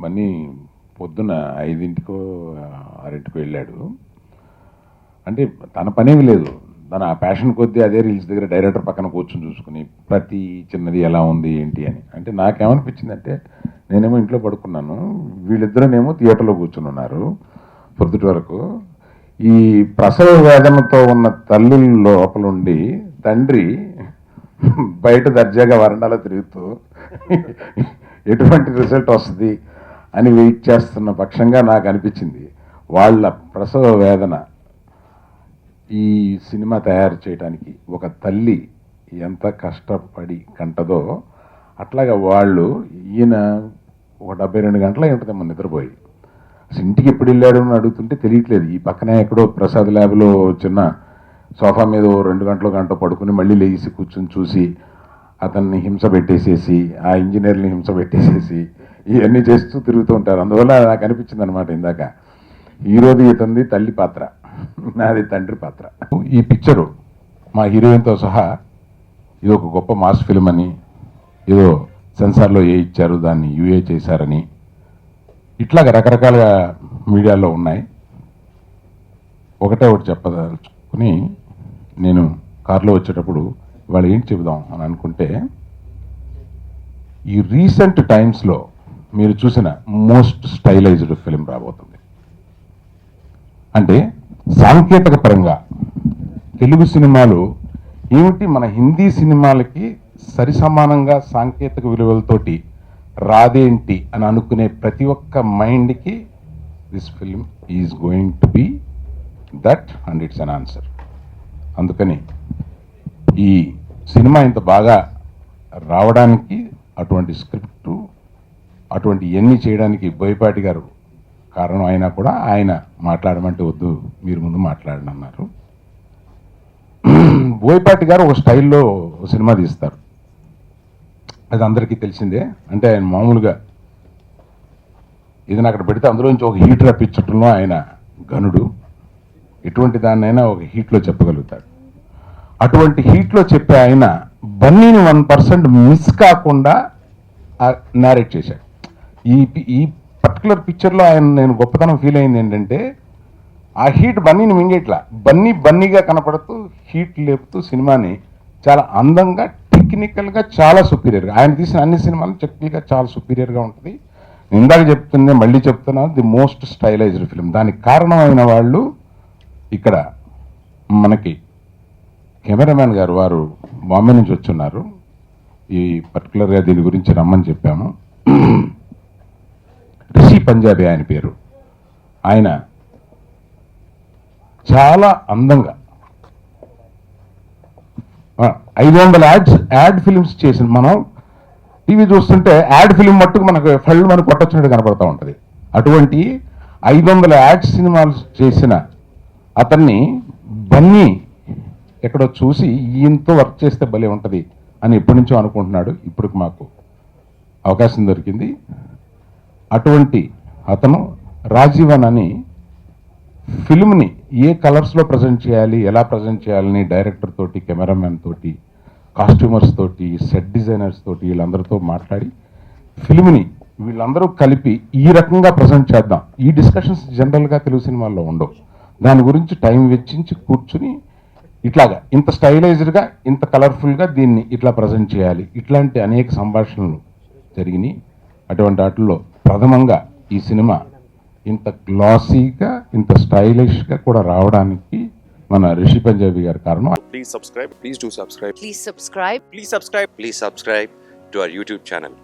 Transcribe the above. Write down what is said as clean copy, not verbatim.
Money పొద్దున 5కో 6కో వెళ్ళాడు. అంటే తన పనేమి లేదు, తన ఆ ప్యాషన్ కొద్దీ అదే రీల్స్ దగ్గర డైరెక్టర్ పక్కన కూర్చొని చూసుకుని ప్రతి చిన్నది ఎలా ఉంది ఏంటి అని. అంటే నాకేమనిపించిందంటే, నేనేమో ఇంట్లో పడుకున్నాను, వీళ్ళిద్దరేమో థియేటర్లో కూర్చుని ఉన్నారు పొద్దుటి వరకు. ఈ ప్రసవ వేదనతో ఉన్న తల్లి లోపలుండి తండ్రి బయట దర్జాగా వరండాలో తిరుగుతూ ఎటువంటి రిజల్ట్ వస్తుంది అని వెయిట్ చేస్తున్న పక్షంగా నాకు అనిపించింది. వాళ్ళ ప్రసవ వేదన ఈ సినిమా తయారు చేయడానికి ఒక తల్లి ఎంత కష్టపడి కంటదో, అట్లాగా వాళ్ళు ఈయన ఒక 72 గంటలు ఉంటుందేమో నిద్రపోయి. అసలు ఇంటికి ఎప్పుడు వెళ్ళాడు అని అడుగుతుంటే తెలియట్లేదు. ఈ పక్కనే ఎక్కడో ప్రసాద్ ల్యాబ్లో చిన్న సోఫా మీద 2 గంటలో పడుకుని మళ్ళీ లేచి కూర్చొని చూసి అతన్ని హింస పెట్టేసేసి, ఆ ఇంజనీర్ని హింస పెట్టేసేసి ఇవన్నీ చేస్తూ తిరుగుతూ ఉంటారు. అందువల్ల నాకు అనిపించింది అనమాట ఇందాక, హీరోది ఇతంది తల్లి పాత్ర, నాది తండ్రి పాత్ర. ఈ పిక్చరు మా హీరోయిన్తో సహా ఇది ఒక గొప్ప మాస్ ఫిల్మ్ అని, ఏదో సెన్సార్లో ఏ ఇచ్చారు దాన్ని యూఏ చేశారని, ఇట్లాగా రకరకాలుగా మీడియాలో ఉన్నాయి. ఒకటి చెప్పదలుచుకుని నేను కారులో వచ్చేటప్పుడు ఇవాళ ఏంటి చెబుదాం అని అనుకుంటే, ఈ రీసెంట్ టైమ్స్లో మీరు చూసిన మోస్ట్ స్టైలైజ్డ్ ఫిలిం రాబోతుంది. అంటే సాంకేతిక పరంగా తెలుగు సినిమాలు ఏమిటి మన హిందీ సినిమాలకి సరిసమానంగా సాంకేతిక విలువలతోటి రాదేంటి అని అనుకునే ప్రతి ఒక్క మైండ్కి this film is going to be that and it's an answer. అందుకని ఈ సినిమా ఇంత బాగా రావడానికి, అటువంటి స్క్రిప్టు అటువంటి ఇవన్నీ చేయడానికి బోయపాటి గారు కారణం అయినా కూడా ఆయన మాట్లాడమంటే వద్దు, మీరు ముందు మాట్లాడండి అన్నారు. బోయపాటి గారు ఒక స్టైల్లో సినిమా తీస్తారు, అది అందరికీ తెలిసిందే. అంటే ఆయన మామూలుగా ఏదైనా అక్కడ పెడితే అందులోంచి ఒక హీట్ రప్పించటంలో ఆయన గనుడు. ఎటువంటి దాన్నైనా ఒక హీట్లో చెప్పగలుగుతాడు. అటువంటి హీట్లో చెప్పే ఆయన బన్నీని 1% మిస్ కాకుండా నేరేట్ చేశాడు. ఈ పర్టికులర్ పిక్చర్లో ఆయన నేను గొప్పతనం ఫీల్ అయింది ఏంటంటే, ఆ హీట్ బన్నీని మింగేట్లా, బన్నీగా కనపడుతూ హీట్ లేపుతూ సినిమాని చాలా అందంగా టెక్నికల్గా చాలా సుపీరియర్గా, ఆయన తీసిన అన్ని సినిమాలు టెక్నికల్గా చాలా సుపీరియర్గా ఉంటుంది. ఇందాక చెప్తుందే మళ్ళీ చెప్తున్నాను, ది మోస్ట్ స్టైలైజ్డ్ ఫిలిం. దానికి కారణమైన వాళ్ళు ఇక్కడ మనకి కెమెరామ్యాన్ గారు, వారు బాంబే నుంచి వచ్చున్నారు. ఈ పర్టికులర్గా దీని గురించి రమ్మని చెప్పాము. రిషి పంజాబీ ఆయన పేరు. ఆయన చాలా అందంగా 500 యాడ్ ఫిలిమ్స్ చేసిన, మనం టీవీ చూస్తుంటే యాడ్ ఫిలిం మట్టుకు మనకు ఫళ్ళు మనకు కొట్టొచ్చినట్టు కనపడుతూ ఉంటుంది. అటువంటి 500 యాడ్ సినిమాలు చేసిన అతన్ని బన్నీ ఎక్కడో చూసి ఈయనతో వర్క్ చేస్తే భలే ఉంటుంది అని ఎప్పటి నుంచో అనుకుంటున్నాడు. ఇప్పుడు మాకు అవకాశం దొరికింది. అటువంటి అతను రాజీవన్ అని ఫిల్మ్ని ఏ కలర్స్లో ప్రజెంట్ చేయాలి, ఎలా ప్రజెంట్ చేయాలని డైరెక్టర్ తోటి, కెమెరామెన్ తోటి, కాస్ట్యూమర్స్ తోటి, సెట్ డిజైనర్స్ తోటి వీళ్ళందరితో మాట్లాడి ఫిల్మ్ని వీళ్ళందరూ కలిపి ఈ రకంగా ప్రజెంట్ చేద్దాం. ఈ డిస్కషన్స్ జనరల్గా తెలుగు సినిమాల్లో ఉండవు. దాని గురించి టైం వెచ్చించి కూర్చుని ఇట్లాగా ఇంత స్టైలైజ్డ్గా, ఇంత కలర్ఫుల్గా దీన్ని ఇట్లా ప్రజెంట్ చేయాలి, ఇట్లాంటి అనేక సంభాషణలు జరిగినాయి. అటువంటి వాటిల్లో ప్రథమంగా ఈ సినిమా ఇంత గ్లాసీగా, ఇంత స్టైలిష్గా కూడా రావడానికి మన రిషి పంజాబీ గారి కారణం. Please subscribe. Please do subscribe. Please subscribe. Please subscribe. Please subscribe to our YouTube channel.